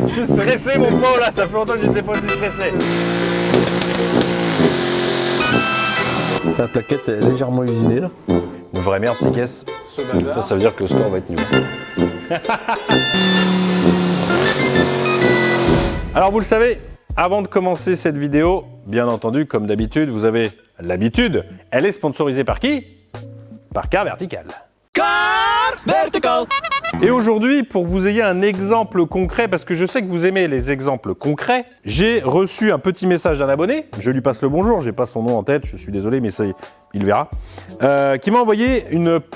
Je suis stressé mon Paul là, ça fait longtemps que j'étais pas aussi stressé. La plaquette est légèrement usinée là. Une vraie merde ces caisses. Ça veut dire que le score va être nul. Alors vous le savez, avant de commencer cette vidéo, bien entendu, comme d'habitude, vous avez l'habitude, elle est sponsorisée par qui? Par Car Vertical. Car Vertical. Et aujourd'hui, pour que vous ayez un exemple concret, parce que je sais que vous aimez les exemples concrets, j'ai reçu un petit message d'un abonné, je lui passe le bonjour, j'ai pas son nom en tête, je suis désolé, mais ça, il verra, qui m'a envoyé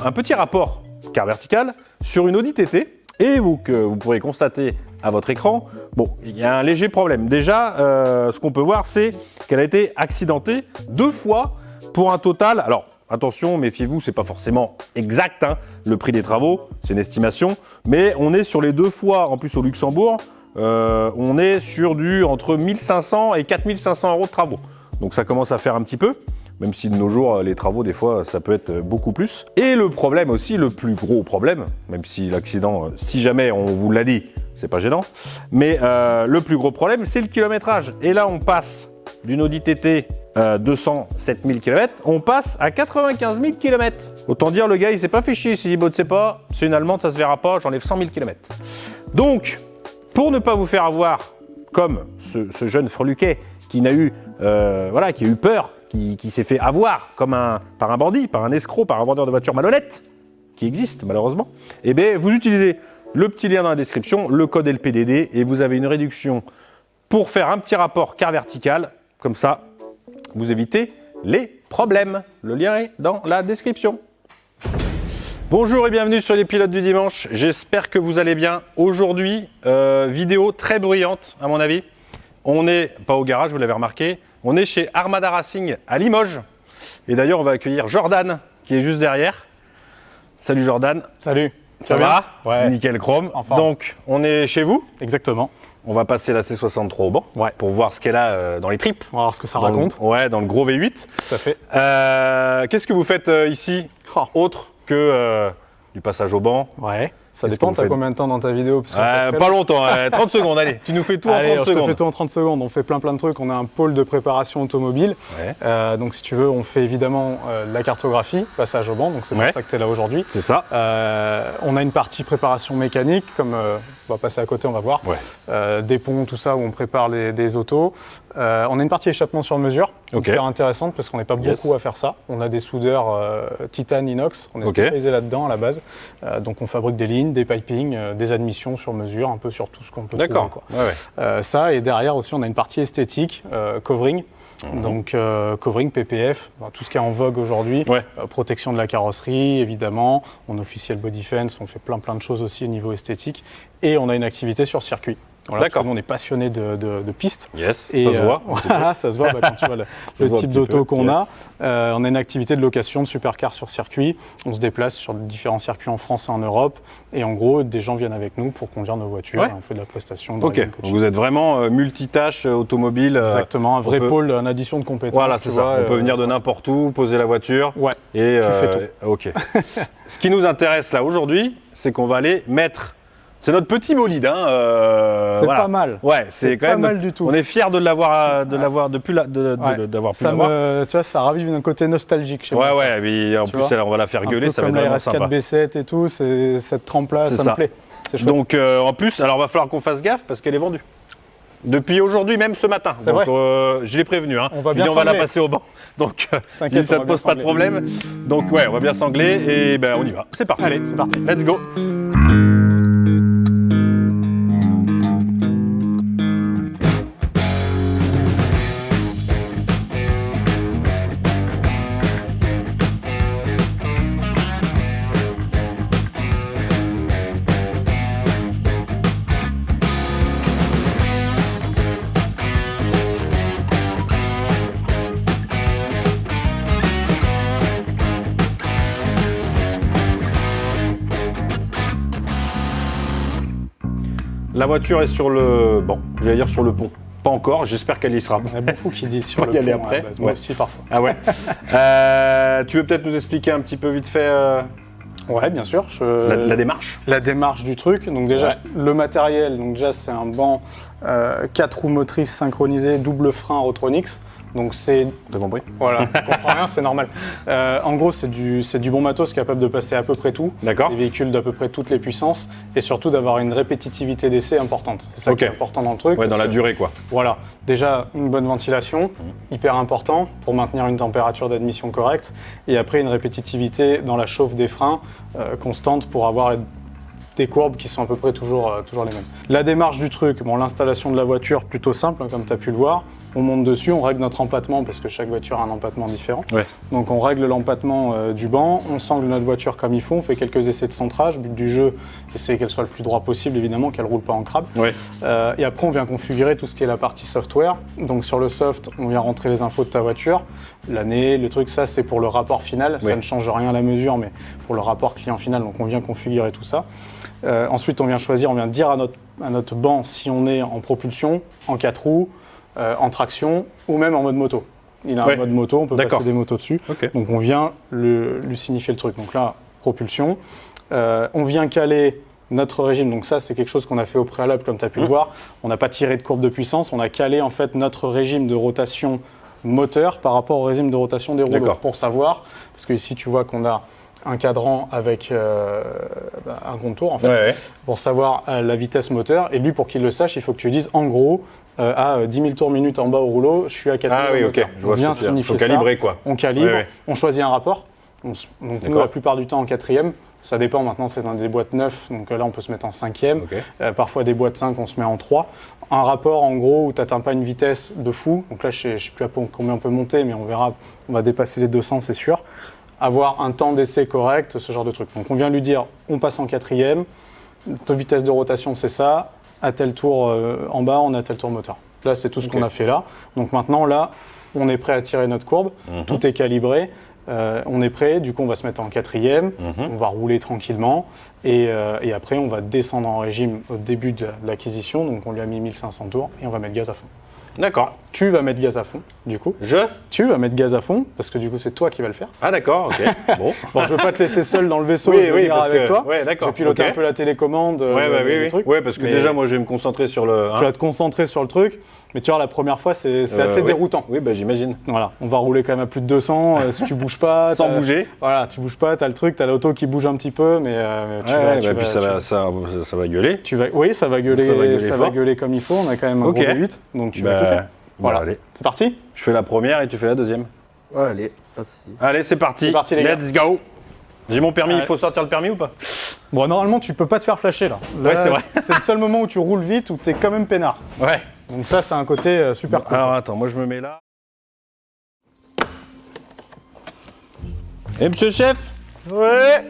un petit rapport Car Vertical sur une Audi TT, et que vous pourrez constater à votre écran, bon, il y a un léger problème. Déjà, ce qu'on peut voir, c'est qu'elle a été accidentée 2 fois pour un total, alors, attention, méfiez-vous, c'est pas forcément exact, hein, le prix des travaux, c'est une estimation, mais on est sur les 2 fois, en plus au Luxembourg, on est sur entre 1500 et 4500 € de travaux. Donc ça commence à faire un petit peu, même si de nos jours, les travaux, des fois, ça peut être beaucoup plus. Et le problème aussi, le plus gros problème, même si l'accident, si jamais on vous l'a dit, c'est pas gênant, mais le plus gros problème, c'est le kilométrage. Et là, on passe d'une Audi TT 207 000 km, on passe à 95 000 km. Autant dire, le gars, il s'est pas fait chier. Il s'est dit, bon, tu sais pas, c'est une Allemande, ça se verra pas, j'enlève 100 000 km. Donc, pour ne pas vous faire avoir, comme ce jeune freluquet qui n'a eu, voilà, qui a eu peur, qui s'est fait avoir comme par un bandit, par un escroc, par un vendeur de voitures malhonnête, qui existe malheureusement, eh bien, vous utilisez le petit lien dans la description, le code LPDD, et vous avez une réduction pour faire un petit rapport Car Vertical, comme ça, vous évitez les problèmes. Le lien est dans la description. Bonjour et bienvenue sur les pilotes du dimanche. J'espère que vous allez bien. Aujourd'hui, vidéo très bruyante à mon avis. On n'est pas au garage, vous l'avez remarqué. On est chez Armada Racing à Limoges. Et d'ailleurs, on va accueillir Jordan qui est juste derrière. Salut Jordan. Salut. Ça va? Ouais. Nickel chrome. Enfin. Donc, on est chez vous. Exactement. On va passer la C63 au banc pour voir ce qu'elle a dans les tripes. On va voir ce que ça raconte. Ouais, dans le gros V8. Tout à fait. Qu'est-ce que vous faites ici, autre que du passage au banc? Ouais. Ça dépend, t'as combien de temps dans ta vidéo? Pas longtemps, 30 secondes, allez. Tu nous fais tout en 30 secondes. Je te fais tout en 30 secondes. On fait plein de trucs. On a un pôle de préparation automobile. Ouais. Donc si tu veux, on fait évidemment la cartographie, passage au banc. Donc c'est pour ça que tu es là aujourd'hui. C'est ça. On a une partie préparation mécanique, comme on va passer à côté, on va voir. Ouais. Des ponts, tout ça, où on prépare des autos. On a une partie échappement sur mesure, hyper intéressante parce qu'on n'est pas beaucoup à faire ça. On a des soudeurs titane inox. On est spécialisé là-dedans à la base. Donc on fabrique des lignes, des pipings, des admissions sur mesure, un peu sur tout ce qu'on peut trouver. D'accord. Ouais. Ça, et derrière aussi, on a une partie esthétique, covering. Donc covering, PPF, tout ce qui est en vogue aujourd'hui, protection de la carrosserie évidemment, on officiel body fence, on fait plein de choses aussi au niveau esthétique, et on a une activité sur circuit. Voilà, parce que nous, on est passionné de pistes. Yes, et ça se voit. Voilà, ça se voit quand tu vois le type d'auto qu'on a. On a une activité de location de supercars sur circuit. On se déplace sur différents circuits en France et en Europe. Et en gros, des gens viennent avec nous pour conduire nos voitures. Et on fait de la prestation. Ok, vous êtes vraiment multitâche automobile. Exactement, un vrai pôle, une addition de compétences. Voilà, c'est ça. On peut venir de n'importe où, poser la voiture. Ouais, et tu fais tout. Ok. Ce qui nous intéresse là aujourd'hui, c'est qu'on va aller mettre... C'est notre petit bolide, hein. C'est pas mal. Ouais, c'est quand même pas mal du tout. On est fiers de l'avoir, d'avoir pu l'avoir. Tu vois, ça ravive un côté nostalgique chez moi. Ouais, mais en plus, on va la faire gueuler, ça va être vraiment sympa. Comme la RS4 B7 et tout, cette trempe-là, ça me plaît. C'est chouette. Donc, en plus, alors va falloir qu'on fasse gaffe parce qu'elle est vendue. Depuis aujourd'hui, même ce matin. C'est vrai. Je l'ai prévenu. Hein. On va la passer au banc. Donc, ça ne pose pas de problème. Donc, ouais, on va bien sangler et ben on y va. C'est parti. Allez, c'est parti. Let's go. La voiture est sur le... Bon, j'allais dire sur le pont. Pas encore, j'espère qu'elle y sera. Il y en a beaucoup qui disent sur le y aller pont, après. Moi aussi parfois. Ah ouais. Tu veux peut-être nous expliquer un petit peu vite fait Ouais, bien sûr. La démarche. La démarche du truc. Donc déjà, le matériel, donc déjà c'est un banc 4 roues motrices synchronisées, double frein Rotronics. Donc c'est... T'as compris? Voilà, tu comprends rien, c'est normal. En gros, c'est du bon matos capable de passer à peu près tout. D'accord. Des véhicules d'à peu près toutes les puissances et surtout d'avoir une répétitivité d'essai importante. C'est ça qui est important dans le truc. Ouais, dans la durée quoi. Voilà, déjà une bonne ventilation, hyper important pour maintenir une température d'admission correcte. Et après une répétitivité dans la chauffe des freins constante pour avoir des courbes qui sont à peu près toujours les mêmes. La démarche du truc, bon, l'installation de la voiture plutôt simple, hein, comme tu as pu le voir. On monte dessus, on règle notre empattement parce que chaque voiture a un empattement différent. Ouais. Donc on règle l'empattement du banc, on sangle notre voiture comme il faut, on fait quelques essais de centrage. Le but du jeu, c'est qu'elle soit le plus droit possible évidemment, qu'elle ne roule pas en crabe. Ouais. Et après on vient configurer tout ce qui est la partie software. Donc sur le soft, on vient rentrer les infos de ta voiture, l'année, le truc, ça c'est pour le rapport final. Ça ne change rien à la mesure, mais pour le rapport client final, donc on vient configurer tout ça. Ensuite on vient choisir, on vient dire à notre banc si on est en propulsion, en 4 roues, en traction ou même en mode moto. Il a un mode moto, on peut passer des motos dessus. Okay. Donc on vient lui signifier le truc. Donc là, propulsion. On vient caler notre régime. Donc ça, c'est quelque chose qu'on a fait au préalable, comme tu as pu le voir. On n'a pas tiré de courbe de puissance. On a calé en fait notre régime de rotation moteur par rapport au régime de rotation des rouleaux. Pour savoir, parce que ici tu vois qu'on a un cadran avec un contour en fait, pour savoir la vitesse moteur. Et lui, pour qu'il le sache, il faut que tu lui dises en gros, à 10 000 tours minute en bas au rouleau, je suis à 4 000 tours moteur. On vient signifier ça. Calibrer, quoi. On calibre, on choisit un rapport. Donc nous, la plupart du temps en 4e. Ça dépend, maintenant c'est dans des boîtes 9, donc là on peut se mettre en 5e. Parfois des boîtes 5, on se met en 3. Un rapport en gros où tu n'atteins pas une vitesse de fou. Donc là je ne sais plus à combien on peut monter, mais on verra, on va dépasser les 200, c'est sûr. Avoir un temps d'essai correct, ce genre de truc. Donc on vient lui dire, on passe en 4e, ta vitesse de rotation c'est ça, à tel tour en bas, on a tel tour moteur. Là c'est tout ce qu'on a fait là. Donc maintenant là, on est prêt à tirer notre courbe, tout est calibré, on est prêt, du coup on va se mettre en 4e, on va rouler tranquillement et après on va descendre en régime au début de l'acquisition, donc on lui a mis 1500 tours et on va mettre gaz à fond. D'accord. Tu vas mettre gaz à fond, du coup. Tu vas mettre gaz à fond, parce que du coup, c'est toi qui vas le faire. Ah d'accord, ok. Bon, je ne veux pas te laisser seul dans le vaisseau, je vais venir avec toi. Ouais, d'accord. Je vais piloter un peu la télécommande. Oui, parce que déjà, moi, je vais me concentrer sur le... Tu vas te concentrer sur le truc, mais tu vois, la première fois, c'est assez déroutant. Oui, bah j'imagine. Voilà, on va rouler quand même à plus de 200, si tu bouges pas... Sans bouger. Voilà, tu bouges pas, tu as le truc, tu as l'auto qui bouge un petit peu, mais puis ça va gueuler. Oui, ça va gueuler, ça va gueuler comme il faut, on a quand même un gros V8, donc tu vas kiffer. Voilà, c'est parti. Je fais la première et tu fais la deuxième. Ouais, allez, pas de soucis. Allez, c'est parti. C'est parti, les gars. Let's go. J'ai mon permis, il faut sortir le permis ou pas? Bon, normalement, tu peux pas te faire flasher là. Ouais, c'est vrai. C'est le seul moment où tu roules vite, où tu es quand même peinard. Ouais. Donc ça, c'est un côté super cool. Alors attends, moi je me mets là. Et monsieur le chef? Ouais.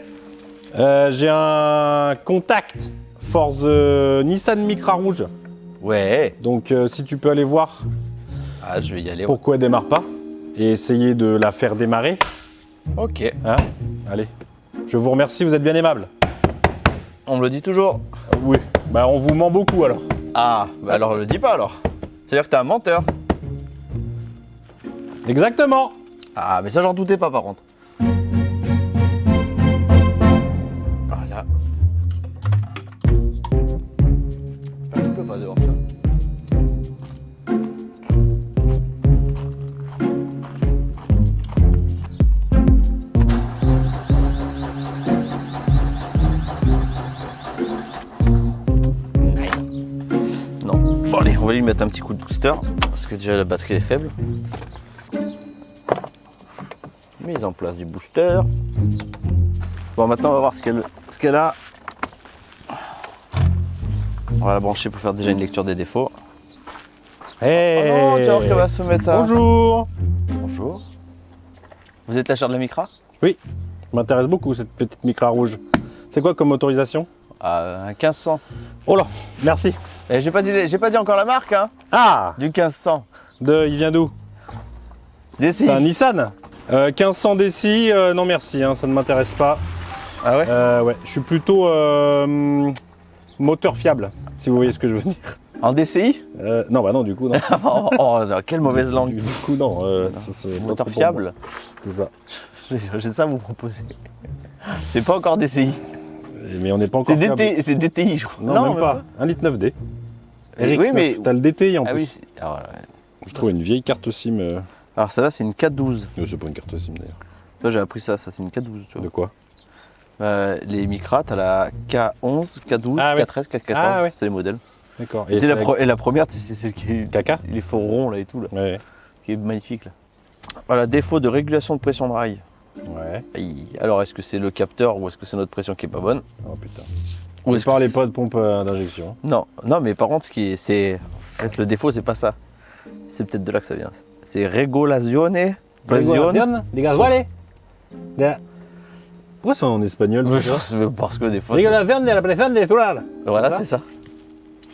J'ai un contact Force Nissan Micra rouge. Ouais. Donc si tu peux aller voir je vais y aller. Pourquoi elle démarre pas et essayer de la faire démarrer. Ok. Hein? Allez. Je vous remercie, vous êtes bien aimable. On me le dit toujours. Oui. Bah on vous ment beaucoup alors. Ah, bah alors le dis pas alors. C'est-à-dire que t'es un menteur. Exactement. Ah, mais ça j'en doutais pas par contre. Voilà. Tu peux pas dehors ça. Non. Bon allez, on va lui mettre un petit coup de booster parce que déjà la batterie est faible. Mise en place du booster. Bon, maintenant on va voir ce qu'elle a. On va la brancher pour faire déjà une lecture des défauts. Hey. Oh non, tu vois qu'elle va se mettre à... Bonjour. Bonjour. Vous êtes l'achat de la Micra? Oui, m'intéresse beaucoup cette petite Micra rouge. C'est quoi comme motorisation? Un 1500. Oh là, merci. Et j'ai pas dit encore la marque, hein. Ah. Du 1500. Il vient d'où? DCI. C'est un Nissan. 1500 DCI, non merci, hein, ça ne m'intéresse pas. Ah ouais? Ouais, je suis plutôt moteur fiable, si vous voyez ce que je veux dire. En DCI? Non, bah non, du coup, non. Oh, quelle mauvaise langue. Du coup, non. Moteur fiable? C'est ça. J'ai ça à vous proposer. C'est pas encore DCI. Mais on n'est pas encore. C'est DTI, je crois. Non, même pas. 1,9 litre 9D. Eric, oui, mais. T'as le DTI en Ah plus. oui. Alors, je trouve une vieille carte SIM. Alors celle-là, c'est une K12. C'est pas une carte SIM d'ailleurs. Toi, j'ai appris ça, c'est une K12. Tu vois. De quoi? Les Micra, t'as la K11, K12, K13, K14. Ah, ouais. C'est les modèles. D'accord. Et, la première, c'est celle qui est. Caca. Il est fort rond là et tout, là. Ouais. Qui est magnifique là. Voilà, défaut de régulation de pression de rail. Ouais. Alors, est-ce que c'est le capteur ou est-ce que c'est notre pression qui est pas bonne? Oh putain. Ou On est-ce parlait pas de pompe d'injection. Non, non, mais par contre, c'est. En fait, le défaut, c'est pas ça. C'est peut-être de là que ça vient. C'est regolazione. Des gasoles. Pourquoi c'est en espagnol? Parce que des fois. Régulation de la pression des soulages. Voilà, c'est ça.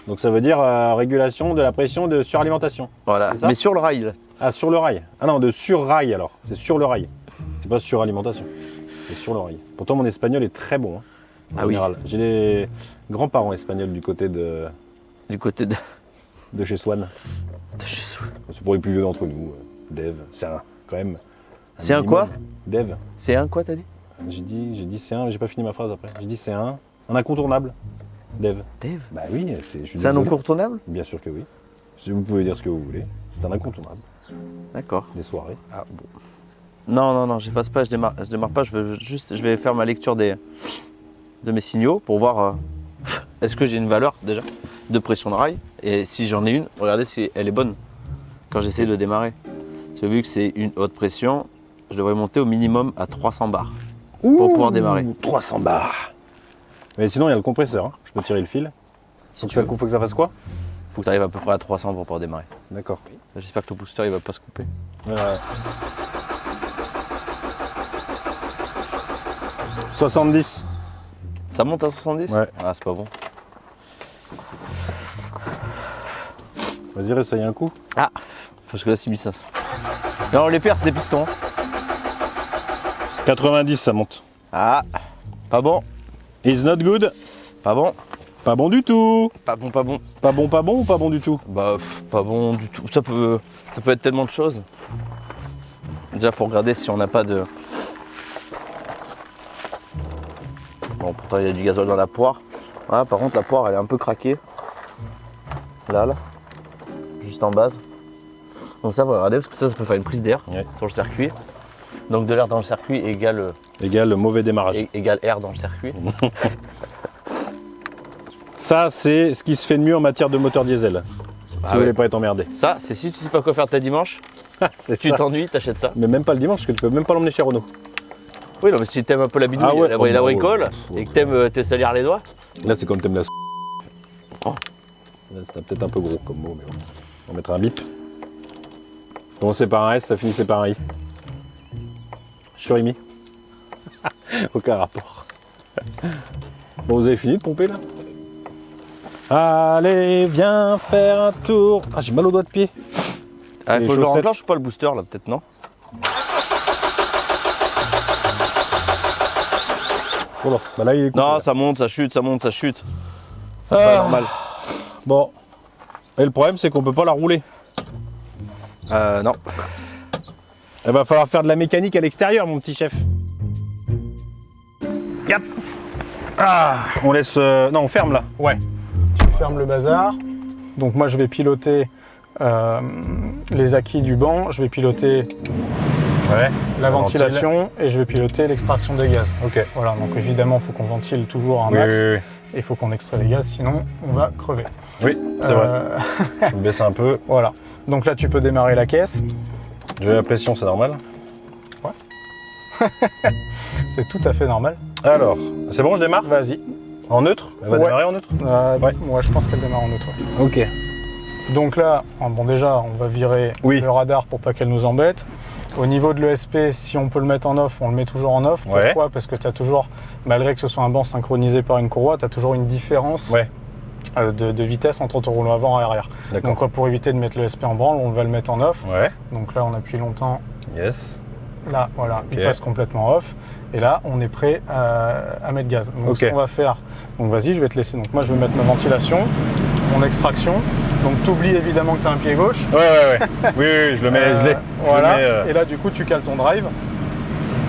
Donc ça veut dire régulation de la pression de suralimentation. Voilà. C'est ça? Mais sur le rail, là. Ah, sur le rail. Ah non, de sur-rail alors. C'est sur le rail. C'est pas suralimentation. C'est sur le rail. Pourtant, mon espagnol est très bon. En général. Oui. J'ai des grands-parents espagnols du côté de. Du côté de. De chez Swan. De chez Swan. C'est pour les plus vieux d'entre nous. Dev. C'est un, quand même. C'est un quoi? Dev. C'est un quoi, t'as dit? J'ai dit c'est un, mais j'ai pas fini ma phrase après. J'ai dit c'est un incontournable. Dev. Dev? Bah oui, c'est un incontournable? Bien sûr que oui. Si vous pouvez dire ce que vous voulez. C'est un incontournable. D'accord. Des soirées. Ah bon. Non, j'efface pas, je démarre pas, je vais faire ma lecture de mes signaux pour voir est-ce que j'ai une valeur déjà de pression de rail. Et si j'en ai une, regardez si elle est bonne quand j'essaie de démarrer. Parce que vu que c'est une haute pression, je devrais monter au minimum à 300 bars pour pouvoir démarrer. 300 bars. Mais sinon il y a le compresseur, hein. Je peux tirer le fil. Si faut que ça fasse quoi? Faut que tu arrives à peu près à 300 pour pouvoir démarrer. D'accord. J'espère que le booster il va pas se couper. Ouais. 70. Ça monte à 70? Ouais. Ah, c'est pas bon. Vas-y, réessaye un coup. Ah, parce que là c'est 1500. Non, les perces des pistons. 90, ça monte. Ah, pas bon. It's not good. Pas bon. Pas bon du tout. Pas bon, pas bon. Pas bon ou pas bon du tout? Bah, pas bon du tout. Ça peut être tellement de choses. Déjà, faut regarder si on n'a pas de... Bon, pourtant, il y a du gazole dans la poire. Voilà, par contre, la poire, elle est un peu craquée. Là. Juste en base. Donc ça, faut regarder, parce que ça peut faire une prise d'air sur le circuit. Donc de l'air dans le circuit égale mauvais démarrage. Égale air dans le circuit. Ça, c'est ce qui se fait de mieux en matière de moteur diesel. Si vous voulez pas être emmerdé. Ça, c'est si tu sais pas quoi faire ta dimanche, tu t'ennuies, t'achètes ça. Mais même pas le dimanche, parce que tu peux même pas l'emmener chez Renault. Oui, non, mais si t'aimes un peu la bidouille, la bricole, et que t'aimes te salir les doigts. Là, c'est comme t'aimes la Là, c'était peut-être un peu gros comme mot, mais on va mettre un bip. Commencer par un S, ça finissait par un I. Surimi. Aucun rapport. Bon, vous avez fini de pomper là? Allez, viens faire un tour. Ah, j'ai mal au doigt de pied. Ah, faut que je le enclenche ou pas le booster là, peut-être, non? Bon, bah là, il est coupé, non, là. ça monte, ça chute. C'est pas normal. Bon. Et le problème, c'est qu'on peut pas la rouler. Non. Il va falloir faire de la mécanique à l'extérieur, mon petit chef. Yep. Ah, on laisse... Non, on ferme là. Ouais. Tu fermes le bazar. Donc moi, je vais piloter les acquis du banc. Je vais piloter la ventilation et je vais piloter l'extraction des gaz. Ok. Voilà, donc évidemment, il faut qu'on ventile toujours un max. Oui. Et il faut qu'on extrait les gaz, sinon on va crever. Oui, c'est vrai. Je vais baisser un peu. Voilà. Donc là, tu peux démarrer la caisse. J'ai la pression, c'est normal. Ouais. C'est tout à fait normal. Alors, c'est bon, je démarre? Vas-y. En neutre? Elle va démarrer en neutre? Ouais, je pense qu'elle démarre en neutre. Ouais. Ok. Donc là, bon déjà, on va virer le radar pour pas qu'elle nous embête. Au niveau de l'ESP, si on peut le mettre en off, on le met toujours en off. Pourquoi? Parce que tu as toujours, malgré que ce soit un banc synchronisé par une courroie, tu as toujours une différence de vitesse entre ton rouleau avant et arrière. Donc pour éviter de mettre l'ESP en branle, on va le mettre en off. Donc là, on appuie longtemps. Yes. Là, voilà, il passe complètement off. Et là, on est prêt à mettre gaz. Donc ce qu'on va faire, donc vas-y, je vais te laisser. Donc moi, je vais mettre ma ventilation, mon extraction. Donc tu oublies évidemment que tu as un pied gauche. Ouais. Oui, je le mets, je l'ai. Voilà. Et là, du coup, tu cales ton drive.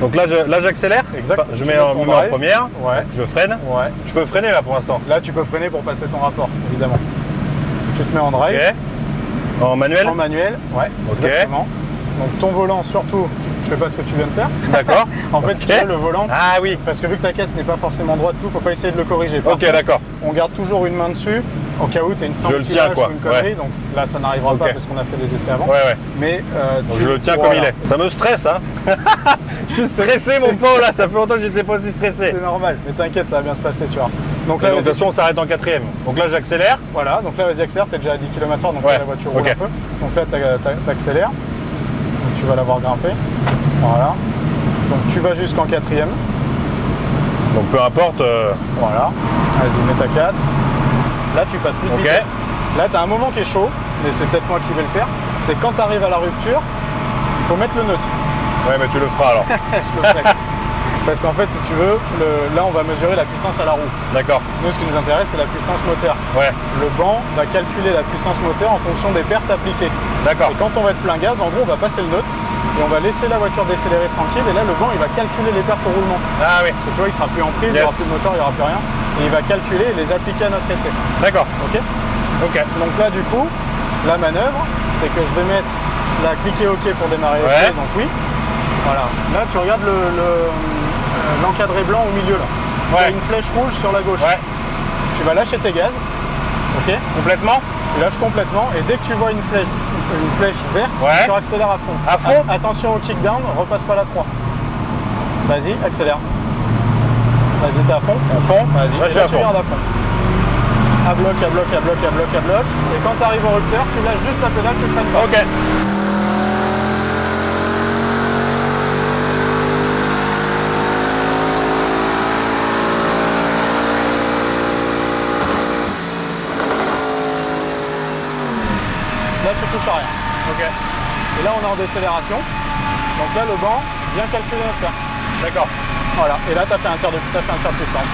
Donc là, j'accélère. Exact. Je mets en première. Ouais. Je freine. Ouais. Je peux freiner là pour l'instant. Là, tu peux freiner pour passer ton rapport, évidemment. Tu te mets en drive. Ok. En manuel. En manuel, ouais. Ok. Exactement. Donc ton volant, surtout, tu fais pas ce que tu viens de faire. D'accord. En fait, Ok. si tu veux, le volant, Ah oui. parce que vu que ta caisse n'est pas forcément droite, tout, faut pas essayer de le corriger. Par Ok, contre, d'accord. on garde toujours une main dessus, au cas où tu as une Je le tiens, quoi. ou une connerie. Ouais. Donc là, ça n'arrivera Ok. pas parce qu'on a fait des essais avant. Ouais, ouais. Mais Donc je le tiens comme il est. Ça me stresse, hein. Je suis stressé, mon Paul, là. Ça fait longtemps que j'étais pas aussi stressé. C'est normal, mais t'inquiète, ça va bien se passer, tu vois. Donc Là, là, de toute façon, on s'arrête en 4ème. Donc là, j'accélère. voilà, donc là, vas-y, accélère, t'es déjà à 10 km/h, donc Ouais. là, la voiture roule Ok. un peu. Donc là, t'accélères, donc tu vas l'avoir grimpé. Voilà. Donc tu vas jusqu'en 4ème. Donc peu importe. Voilà. Vas-y, mets ta 4. Là, tu passes plus de Ok. vitesse. Là, tu as un moment qui est chaud, mais c'est peut-être moi qui vais le faire. C'est quand tu arrives à la rupture, il faut mettre le neutre. Ouais, mais tu le feras alors. Je le ferai. Parce qu'en fait, si tu veux, là, on va mesurer la puissance à la roue. D'accord. Nous, ce qui nous intéresse, c'est la puissance moteur. Ouais. Le banc va calculer la puissance moteur en fonction des pertes appliquées. D'accord. Et quand on va être plein gaz, en gros, on va passer le neutre et on va laisser la voiture décélérer tranquille. Et là, le banc, il va calculer les pertes au roulement. Ah oui. Parce que tu vois, il sera plus en prise, il n'y aura plus de moteur, il n'y aura plus rien. Et il va calculer et les appliquer à notre essai. D'accord. Ok. Ok. Donc là, du coup, la manœuvre, c'est que je vais mettre la cliquer OK pour démarrer Ouais. essai, donc oui. Voilà. Là, tu regardes l'encadré blanc au milieu là. Ouais. Il y a une flèche rouge sur la gauche. Ouais. Tu vas lâcher tes gaz. Ok. Complètement. Tu lâches complètement et dès que tu vois une flèche verte, Ouais. tu accélères à fond. À fond. Attention au kickdown, repasse pas la 3. Vas-y, accélère. Vas-y, t'es à fond. À fond. Vas-y, Ouais, et je là, suis tu à fond. gardes à fond. À bloc, à bloc, à bloc, à bloc, à bloc. Et quand tu arrives au rupteur, tu lâches juste la pédale, tu freines pas. Ok. Là, tu touches à rien. Ok. Et là, on est en décélération. Donc là, le banc vient calculer notre perte. D'accord. Voilà. Et là, tu as fait un tiers de puissance.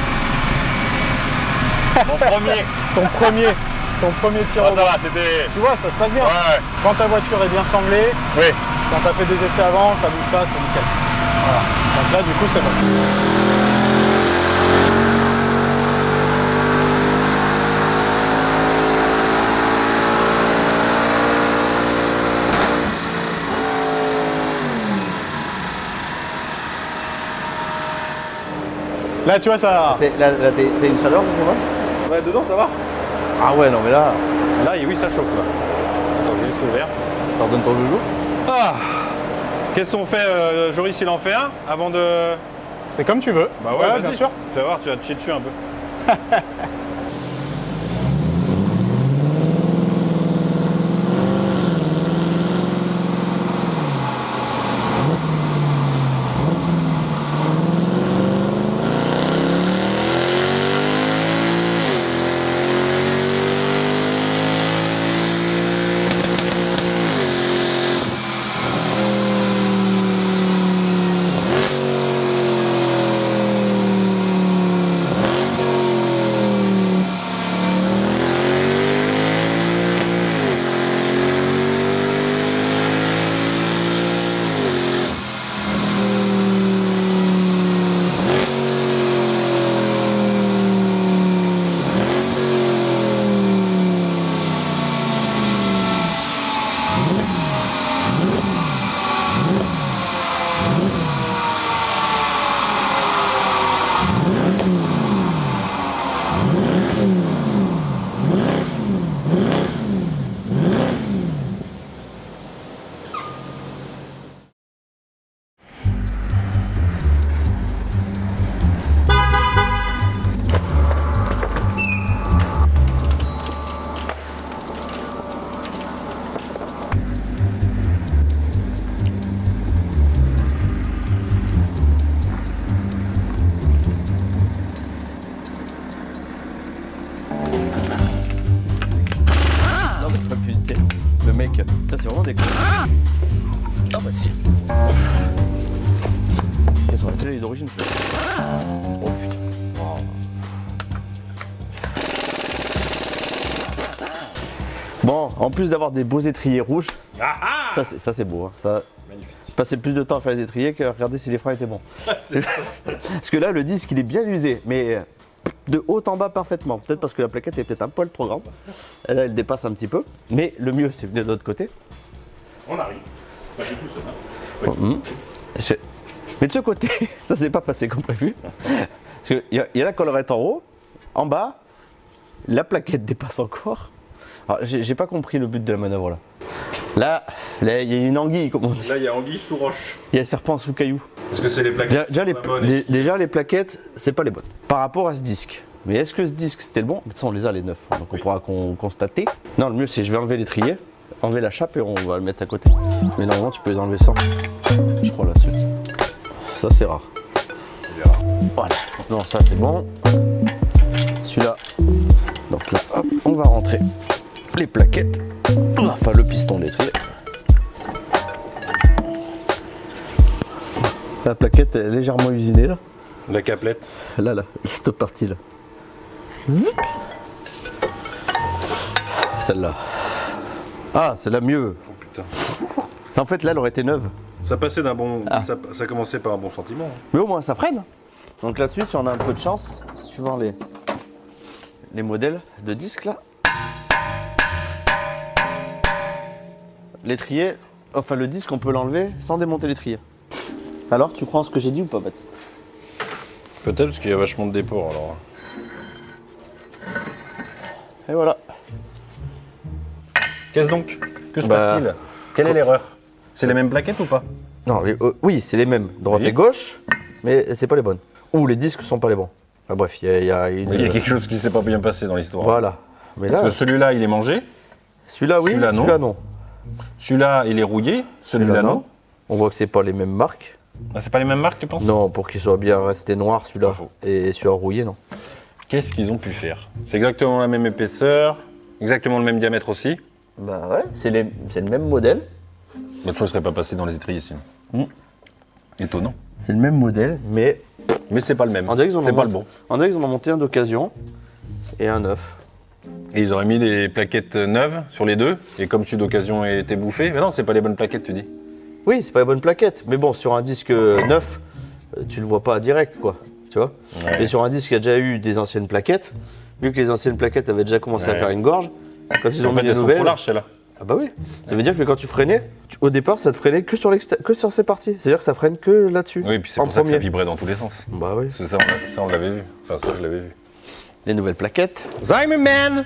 Mon premier. Ton premier tir Ah, au ça banc. va, c'était. Tu vois, ça se passe bien. Ouais. Quand ta voiture est bien sanglée, Oui. quand tu as fait des essais avant, ça bouge pas, c'est nickel. Voilà. Donc là, du coup, c'est bon. Là, tu vois, ça. T'as une chaleur pour moi? Ouais, dedans, ça va. Ah ouais, non mais là, Là, oui, ça chauffe là. Attends, j'ai laissé ouvert. je t'en donne ton joujou. Ah. Qu'est-ce qu'on fait, Joris, il en fait un avant de. C'est comme tu veux. Bah ouais, vas-y. bien sûr. Tu vas voir, tu vas te chier dessus un peu. Non mais t'as pu, le mec, ça c'est vraiment des cons. Ah bah si. Ils sont la d'origine. Oh putain. Wow. Bon, en plus d'avoir des beaux étriers rouges, ça c'est beau. Hein. Ça, Magnifique. passer plus de temps à faire les étriers que regarder si les freins étaient bons. Parce que là, le disque, il est bien usé, mais de haut en bas parfaitement. Peut-être parce que la plaquette est peut-être un poil trop grande. Et là, elle dépasse un petit peu. Mais le mieux, c'est venir de l'autre côté. On arrive. Bah, j'ai tout ça. Hein. Mais de ce côté, ça s'est pas passé comme prévu. Parce qu'il y a la collerette en haut, en bas, la plaquette dépasse encore. Alors, j'ai pas compris le but de la manœuvre là. Là, il y a une anguille, comme on dit. Là, il y a anguille sous roche. Il y a un serpent sous caillou. Est-ce que c'est les plaquettes Déjà, les plaquettes, c'est pas les bonnes. Par rapport à ce disque. Mais est-ce que ce disque c'était le bon? De toute façon, on les a les neufs, donc on pourra constater. Non, le mieux c'est je vais enlever l'étrier, enlever la chape et on va le mettre à côté. Mais normalement, tu peux les enlever sans. Je crois là-dessus. Ça, c'est rare. Voilà. Non, ça c'est bon. Celui-là. Donc là, hop, on va rentrer les plaquettes. Enfin, le piston d'étrier. La plaquette est légèrement usinée là. La caplette. Là, cette partie là. Zip. Celle-là. Ah, celle-là mieux. Oh putain. En fait, là, elle aurait été neuve. Ça passait d'un bon. Ah. Ça commençait par un bon sentiment. Mais au moins, ça freine. Donc là-dessus, si on a un peu de chance, suivant les modèles de disques là, l'étrier, enfin le disque, on peut l'enlever sans démonter l'étrier. Alors, tu crois en ce que j'ai dit ou pas, Baptiste? Peut-être parce qu'il y a vachement de dépôt alors. Et voilà. Qu'est-ce donc? Que se passe-t-il? Quelle est l'erreur? C'est les mêmes plaquettes ou pas? Non, oui, c'est les mêmes, droite et gauche, mais c'est pas les bonnes. Ou les disques sont pas les bons. Enfin, bref, il y a quelque chose qui s'est pas bien passé dans l'histoire. Voilà. Mais là, parce que celui-là, il est mangé. Celui-là, oui, celui-là, non. Celui-là, il est rouillé. Celui-là, non. On voit que c'est pas les mêmes marques. Ah, c'est pas les mêmes marques, tu penses? Non, pour qu'il soit bien resté noir, celui-là. Et celui-là rouillé, non. Qu'est-ce qu'ils ont pu faire? C'est exactement la même épaisseur, exactement le même diamètre aussi. Bah ouais, c'est le même modèle. Bah, de toute façon, il serait pas passé dans les étriers sinon. Étonnant. C'est le même modèle, mais c'est pas le même. C'est pas le bon. On dirait qu'ils en ont monté un d'occasion et un neuf. Et ils auraient mis des plaquettes neuves sur les deux, et comme celui d'occasion était bouffé. Mais non, c'est pas les bonnes plaquettes, tu dis. Oui, c'est pas les bonnes plaquettes. Mais bon, sur un disque neuf, tu le vois pas direct, quoi. Tu vois. Ouais. Et sur un disque qui a déjà eu des anciennes plaquettes, vu que les anciennes plaquettes avaient déjà commencé à faire une gorge, quand ils ont mis les nouvelles. Trop large, celle-là. Ah bah oui. Ça veut dire que quand tu freinais, au départ, ça te freinait que sur ces parties. C'est-à-dire que ça freine que là-dessus. Oui, puis c'est pour ça que ça vibrait dans tous les sens. Bah oui. C'est ça, on l'avait vu. Enfin, ça, je l'avais vu. Les nouvelles plaquettes. Zimmerman.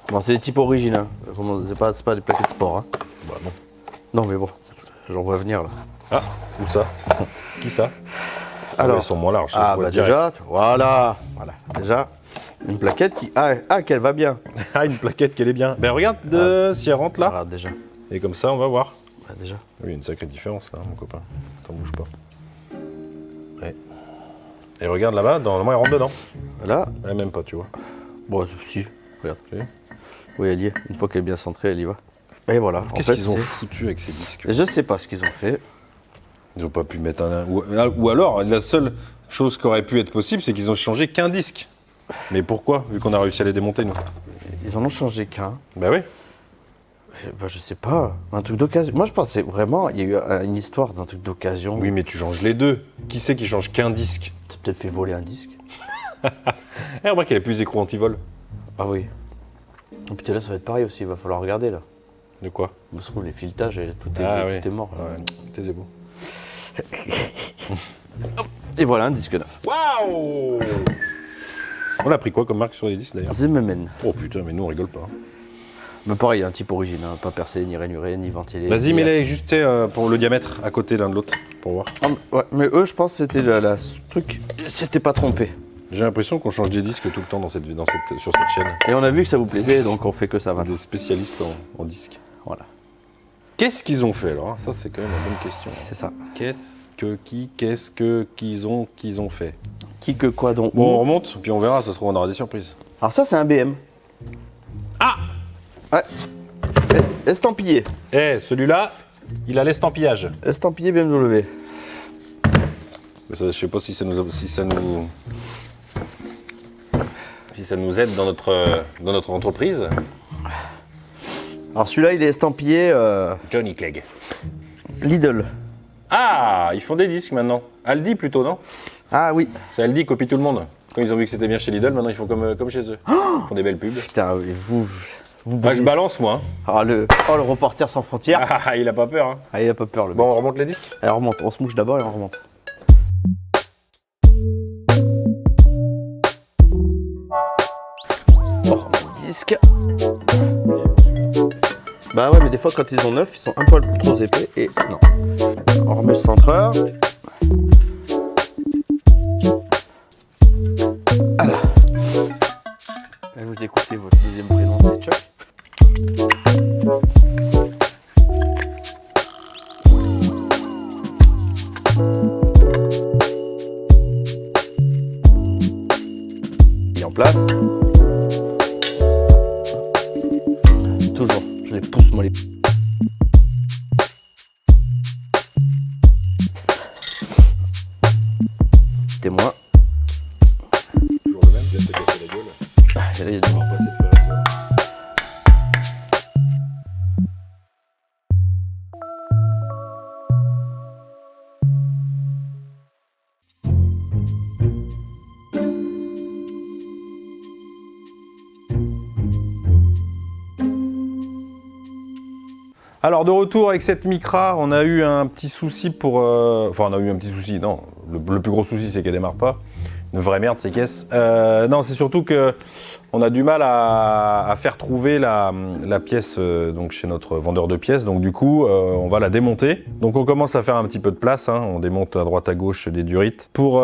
Bon, c'est des types origines, hein. C'est pas des plaquettes sport, hein. Bah non. Non mais bon, j'en vois venir là. Ah, où ça? Qui ça? Alors, ils sont moins larges. Ah bah déjà, voilà. Déjà, une plaquette qui... qu'elle va bien. Ah, une plaquette qu'elle est bien. Ben regarde si elle rentre là. Regarde déjà. Et comme ça, on va voir. Bah déjà. Oui, il y a une sacrée différence là, mon copain. T'en bouge pas. Ouais. Et regarde là-bas, normalement elle rentre dedans. Là. Elle même pas, tu vois. Bon, si, regarde. Okay. Oui, elle y est. Une fois qu'elle est bien centrée, elle y va. Et voilà. Qu'est-ce qu'ils ont foutu avec ces disques? Je sais pas ce qu'ils ont fait. Ils ont pas pu mettre un... Ou alors, la seule chose qui aurait pu être possible, c'est qu'ils ont changé qu'un disque. Mais pourquoi? Vu qu'on a réussi à les démonter, nous. Ils en ont changé qu'un. Bah oui. Bah je sais pas. Un truc d'occasion. Moi je pensais vraiment, il y a eu une histoire d'un truc d'occasion. Oui, mais tu changes les deux. Qui c'est qui change qu'un disque? T'as peut-être fait voler un disque. Eh, remarque qu'elle a plus écrou anti-vol. Ah oui. Et puis là ça va être pareil aussi, il va falloir regarder là. De quoi? Parce que les filetages, tout est mort. Ouais, t'es beau. Et voilà un disque neuf. Waouh! On a pris quoi comme marque sur les disques d'ailleurs? Zimmerman. Oh putain, mais nous on rigole pas. Mais pareil, un type origine, hein, pas percé, ni rainuré, ni ventilé. Vas-y, mets-les ajustés pour le diamètre à côté l'un de l'autre, pour voir. Ah, ouais, mais eux, je pense que c'était la truc, c'était pas trompé. J'ai l'impression qu'on change des disques tout le temps sur cette chaîne. Et on a vu que ça vous plaisait, donc on fait que ça va. Des spécialistes en disques. Voilà. Qu'est-ce qu'ils ont fait alors? Ça, c'est quand même une bonne question. C'est ça. Qu'ils ont fait? Qui que quoi donc? Bon, on remonte, puis on verra, ça se trouve, on aura des surprises. Alors ça, c'est un BM. Ah! Ouais. Estampillé. Eh, celui-là, il a l'estampillage. Estampillé BMW. Mais ça, je sais pas si ça nous aide dans notre entreprise. Alors celui-là, il est estampillé Johnny Clegg. Lidl. Ah, ils font des disques maintenant. Aldi plutôt, non? Ah oui. C'est Aldi copie tout le monde. Quand ils ont vu que c'était bien chez Lidl, maintenant ils font comme chez eux. Ils font des belles pubs. Putain, vous Ah, je balance moi. Ah, le reporter sans frontières. Ah, il a pas peur. Hein. Ah, il a pas peur le Bon, on remonte les disques. Allez, on remonte. On se mouche d'abord et on remonte. Oh, mon disque. Bah ouais, mais des fois quand ils sont neufs, ils sont un poil trop épais et non. On remet le centreur. Voilà. Et vous écoutez votre deuxième prénom, c'est Chuck. Il est en place. Toujours, je les pousse moi les. Témoin. Toujours le même, je vais te casser la gueule. Ah, là, il y a du... Alors de retour avec cette Micra, on a eu un petit souci pour... Enfin on a eu un petit souci, non. Le plus gros souci c'est qu'elle démarre pas. Une vraie merde ces caisses. Non, c'est surtout que on a du mal à faire trouver la pièce donc chez notre vendeur de pièces. Donc du coup, on va la démonter. Donc on commence à faire un petit peu de place. Hein. On démonte à droite à gauche des durites pour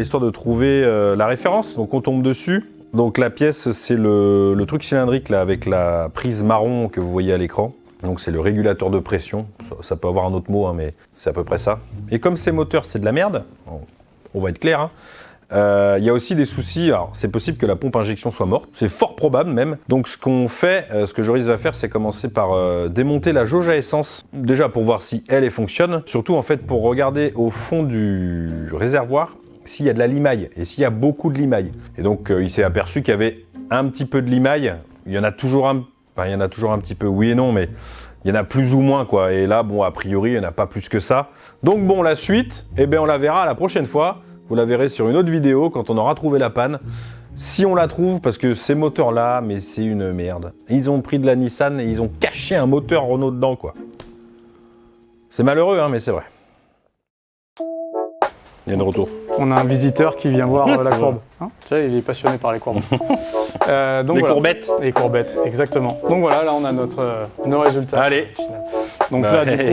histoire de trouver la référence. Donc on tombe dessus. Donc la pièce, c'est le truc cylindrique là avec la prise marron que vous voyez à l'écran. Donc c'est le régulateur de pression. Ça peut avoir un autre mot, hein, mais c'est à peu près ça. Et comme ces moteurs, c'est de la merde, on va être clair. Hein. Y a aussi des soucis, alors c'est possible que la pompe injection soit morte, c'est fort probable même. Donc ce qu'on fait, ce que Joris va faire, c'est commencer par démonter la jauge à essence, déjà pour voir si elle fonctionne, surtout en fait pour regarder au fond du réservoir s'il y a de la limaille et s'il y a beaucoup de limaille. Et donc il s'est aperçu qu'il y avait un petit peu de limaille, il y en a toujours un petit peu, oui et non, mais il y en a plus ou moins quoi. Et là, bon, a priori, il n'y en a pas plus que ça. Donc bon, la suite, eh bien on la verra la prochaine fois. Vous la verrez sur une autre vidéo quand on aura trouvé la panne. Si on la trouve, parce que ces moteurs-là, mais c'est une merde. Ils ont pris de la Nissan et ils ont caché un moteur Renault dedans, quoi. C'est malheureux, hein, mais c'est vrai. Il y a de retour. On a un visiteur qui vient voir la courbe. Hein, tu vois, il est passionné par les courbes. Donc, les voilà. courbettes. Les courbettes, exactement. Donc voilà, là on a nos résultats. Allez. Donc Bah, là, du coup,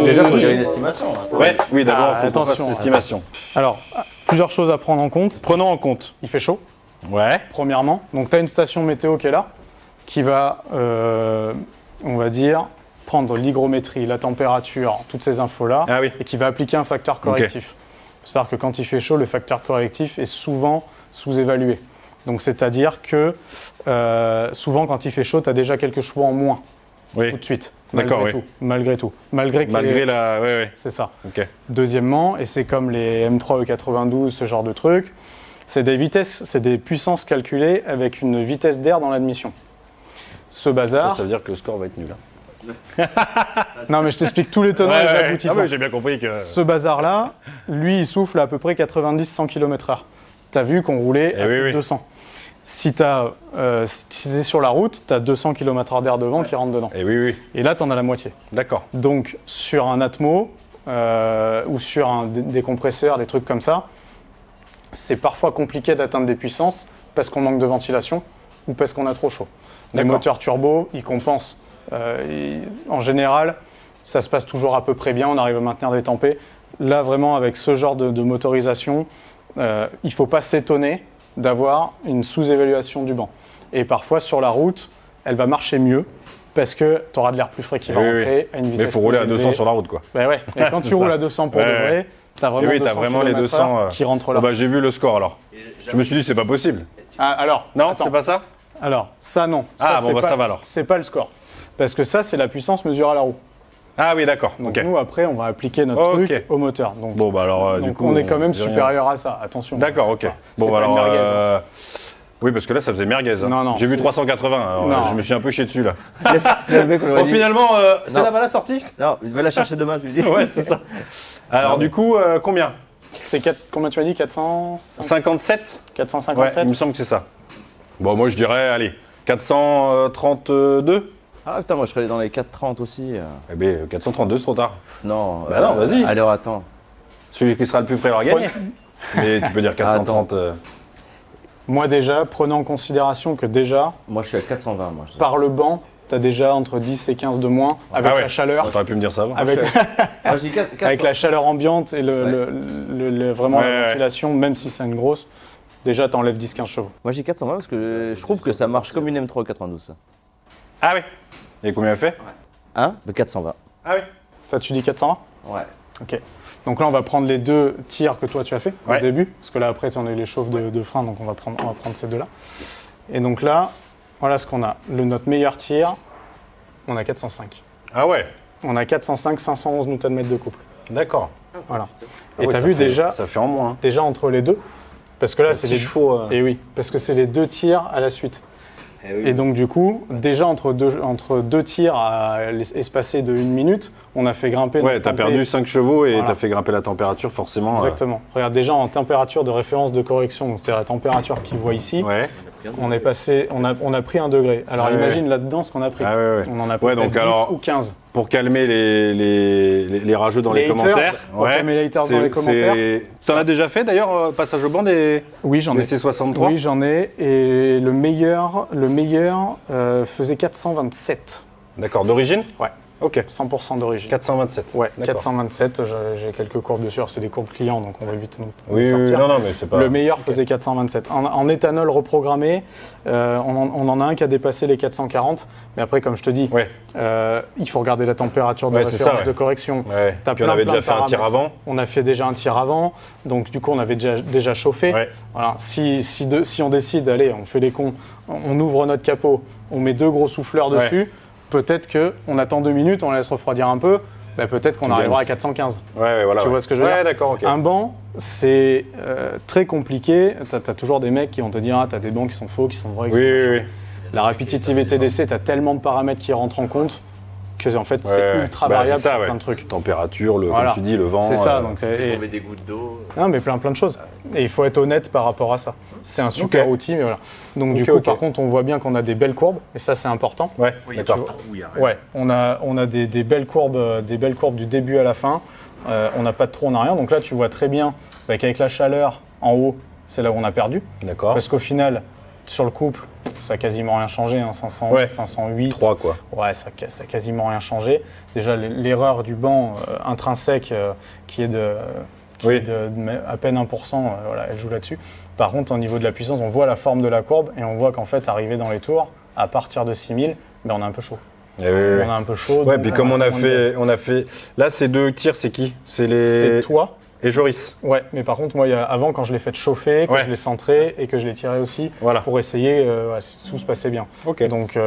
déjà, il faut dire une estimation. Là. Ouais, oui, d'abord, il faut qu'on fasse attention, l'estimation. alors, plusieurs choses à prendre en compte. Prenons en compte. Il fait chaud, Ouais. premièrement. Donc tu as une station météo qui est là, qui va, on va dire, prendre l'hygrométrie, la température, toutes ces infos-là, Ah oui. et qui va appliquer un facteur correctif. Il faut savoir que quand il fait chaud, le facteur correctif est souvent sous-évalué. Donc c'est-à-dire que souvent quand il fait chaud, tu as déjà quelques chevaux en moins Oui. tout de suite. D'accord, Malgré oui. tout. Malgré tout. Malgré la... Ouais, ouais. C'est ça. Ok. Deuxièmement, et c'est comme les M3 E92, ce genre de truc, c'est des vitesses, c'est des puissances calculées avec une vitesse d'air dans l'admission. Ce bazar... Ça veut dire que le score va être nul. Hein. Non mais je t'explique tous les tenants et les aboutissants. Ah oui, j'ai bien compris que... Ce bazar-là, lui, il souffle à peu près 90-100 km/h. Tu as vu qu'on roulait à plus de 200. Si tu es sur la route, tu as 200 km/h d'air devant qui rentre dedans. Et oui, oui. Et là, tu en as la moitié. D'accord. Donc, sur un Atmo ou sur des compresseurs, des trucs comme ça, c'est parfois compliqué d'atteindre des puissances parce qu'on manque de ventilation ou parce qu'on a trop chaud. Les moteurs turbo, ils compensent. En général, ça se passe toujours à peu près bien, on arrive à maintenir des tempés. Là, vraiment, avec ce genre de motorisation, il ne faut pas s'étonner d'avoir une sous-évaluation du banc. Et parfois, sur la route, elle va marcher mieux parce que tu auras de l'air plus frais qui va rentrer à une vitesse. Mais il faut rouler à 200 sur la route, quoi. Ben ouais. Et quand tu roules à 200 pour de vrai, tu as vraiment, oui, 200 vraiment les 200 qui rentrent là. Oh bah, j'ai vu le score alors. Je me suis dit, c'est pas possible. Ah, alors, non, attends. c'est pas ça? Alors, ça non. Ah, ça, bon, bah pas, ça va alors. C'est pas le score. Parce que ça, c'est la puissance mesurée à la roue. Ah oui, d'accord. Donc Ok. nous, après, on va appliquer notre truc au moteur. Donc, bon, bah alors, donc du coup, on est quand même dit rien. supérieur à ça. Attention. D'accord, ok. C'est Bon, pas bah une alors, merguez, hein. Oui, parce que là, ça faisait merguez. Hein. Non, J'ai vu 380, alors Non. je me suis un peu chié dessus, là. Le mec, on aurait Bon, dit- finalement, c'est Non. là-bas la sortie? Non, il va la chercher demain, tu lui dis. Ouais, c'est ça. Alors, du coup, combien? C'est combien tu as dit 457 57? Ouais, 457 il me semble que c'est ça. Bon, moi, je dirais, allez, 432? Ah putain, moi je serais dans les 4,30 aussi. Eh bien, 432, c'est trop tard. Non. Bah non, vas-y. Alors attends. Celui qui sera le plus près aura gagné. Mais tu peux dire 430. Moi déjà, prenez en considération que déjà, Moi je suis à 420. Moi, je... par le banc, tu as déjà entre 10 et 15 de moins avec Ah ouais. la chaleur. T'aurais pu me dire ça avant. Avec, Moi je dis 400. avec la chaleur ambiante et vraiment Ouais, la ouais. ventilation, même si c'est une grosse, déjà t'enlèves 10-15 chevaux. Moi j'ai 420 parce que je trouve que ça marche comme une M3 92. Ça. Ah oui. Et combien elle fait? Hein? De 420. Ah oui. Toi tu dis 420 Ouais. Ok. Donc là on va prendre les deux tirs que toi tu as fait Ouais. au début, parce que là après on a eu les chauves de frein, donc on va prendre ces deux-là. Et donc là, voilà ce qu'on a. Notre meilleur tir, on a 405. Ah ouais. On a 405, 511 Nm de couple. D'accord. Voilà. Ah Et ouais, t'as ça vu fait- déjà, Ça fait en moins. Hein. déjà entre les deux, parce que là c'est les chevaux. Et oui, parce que c'est les deux tirs à la suite. Et donc du coup, déjà entre deux tirs espacés de 1 minute, on a fait grimper. Ouais, notre t'as tempé- perdu 5 chevaux et Voilà. t'as fait grimper la température, forcément. Exactement. Regarde, déjà en température de référence de correction, donc c'est-à-dire la température qu'ils voient ici, Ouais. on est passé, on a pris 1 degré. Alors Ah ouais. imagine là-dedans ce qu'on a pris. Ah ouais, ouais. On en a Ouais, peut-être donc 10 alors- ou 15. Pour calmer les rageux dans les, Les haters, commentaires. pour calmer les haters dans les commentaires. T'en as déjà fait d'ailleurs, passage au banc des Oui, j'en ai. C63? Oui, j'en ai. Et le meilleur faisait 427. D'accord, d'origine? Ouais. Ok. 100% d'origine. 427. Ouais, D'accord. 427, j'ai quelques courbes dessus, alors c'est des courbes clients, donc on va vite nous Oui, sortir. non, mais c'est pas. Le meilleur faisait 427. En éthanol reprogrammé, on en a un qui a dépassé les 440, mais après, comme je te dis, Ouais. il faut regarder la température de Ouais, c'est référence ça, ouais. de correction. Ouais. T'as Puis on plein, avait plein déjà de fait un tir paramètres. avant. On a fait déjà un tir avant, donc du coup, on avait déjà chauffé. Ouais. Voilà. Si on décide, allez, on fait les cons, on ouvre notre capot, on met 2 gros souffleurs Ouais. dessus, peut-être qu'on attend 2 minutes, on la laisse refroidir un peu, bah, peut-être qu'on Tu arrivera à gagnes. 415. Ouais, voilà. Tu vois ce que je veux dire? Ouais, d'accord, ok. Un banc, c'est très compliqué. Tu as toujours des mecs qui vont te dire ah, tu as des bancs qui sont faux, qui sont vrais. qui Oui, sont oui, machin. oui. La répétitivité d'essai, tu as tellement de paramètres qui rentrent en compte que en fait, c'est Ouais. ultra Bah, variable c'est ça, sur ouais. plein de trucs. Température, Voilà. comme tu dis, le vent. C'est ça. Donc, On met des gouttes d'eau. non, mais plein de choses. Et il faut être honnête par rapport à ça. C'est un super Ok. outil, mais voilà. Donc, du Ok, coup, ok. par contre, on voit bien qu'on a des belles courbes, et ça, c'est important. Ouais, Oui, il y a d'accord. pas de trou, il y a rien. Ouais, on a des belles courbes du début à la fin. On n'a pas de trou, on n'a rien. Donc là, tu vois très bien qu'avec la chaleur en haut, c'est là où on a perdu. D'accord. Parce qu'au final, sur le couple, ça n'a quasiment rien changé. Hein, 500, Ouais. 508. 3, quoi. Ouais, ça n'a quasiment rien changé. Déjà, l'erreur du banc intrinsèque qui est Oui. à peine 1%, voilà, elle joue là-dessus. Par contre, au niveau de la puissance, on voit la forme de la courbe et on voit qu'en fait, arrivé dans les tours, à partir de 6000, ben, on est un peu chaud. Eh oui, oui, oui. On est un peu chaud. Ouais, donc puis comme on a fait. Là, ces 2 tirs, c'est qui? C'est les. C'est toi. Et Joris. Ouais, mais par contre, moi, avant, quand je l'ai fait chauffer, que Ouais. je l'ai centré et que je l'ai tiré aussi, Voilà. pour essayer, ouais, tout se passait bien. Ok. Donc,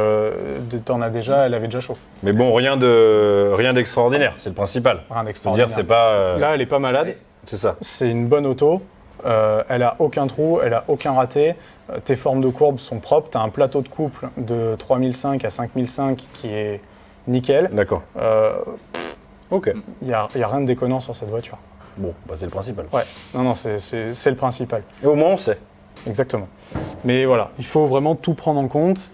t'en as déjà, elle avait déjà chaud. Mais bon, rien d'extraordinaire, c'est le principal. Rien Je veux d'extraordinaire. dire, c'est pas. Là, elle est pas malade. C'est ça. C'est une bonne auto. Elle a aucun trou, elle a aucun raté. Tes formes de courbes sont propres. Tu as un plateau de couple de 3005 à 5005 qui est nickel. D'accord. Ok. Il n'y a rien de déconnant sur cette voiture. Bon, bah, c'est le principal. Ouais, non, c'est le principal. Et au moins, on sait. Exactement. Mais voilà, il faut vraiment tout prendre en compte.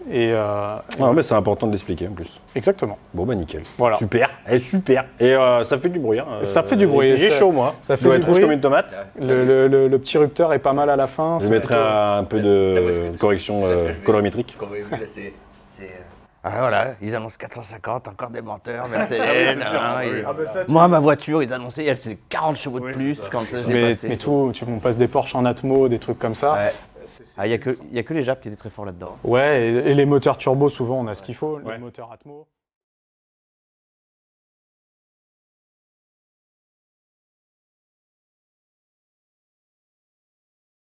Non, mais c'est important de l'expliquer en plus. Exactement. Bon, bah, nickel. Voilà. Super. Et super. Et ça fait du bruit. Hein. Ça fait du bruit. J'ai Ça- chaud, moi. ça Je fait dois du être rouge bruit. comme une tomate. Le petit rupteur est pas mal à la fin. Je C'est mettrai plutôt- un peu de correction colorimétrique. Comme vous avez vu, là, c'est. Ah voilà, ils annoncent 450, encore des menteurs, Mercedes. Moi, ma voiture, ils annonçaient, elle faisait 40 chevaux de plus quand je l'ai passée. Mais tout, on passe des Porsche en Atmo, des trucs comme ça. Ouais. Ah, il n'y a que les Japs qui étaient très forts là-dedans. Ouais, et les moteurs turbo, souvent, on a ce qu'il faut. Ouais. Les moteurs Atmo.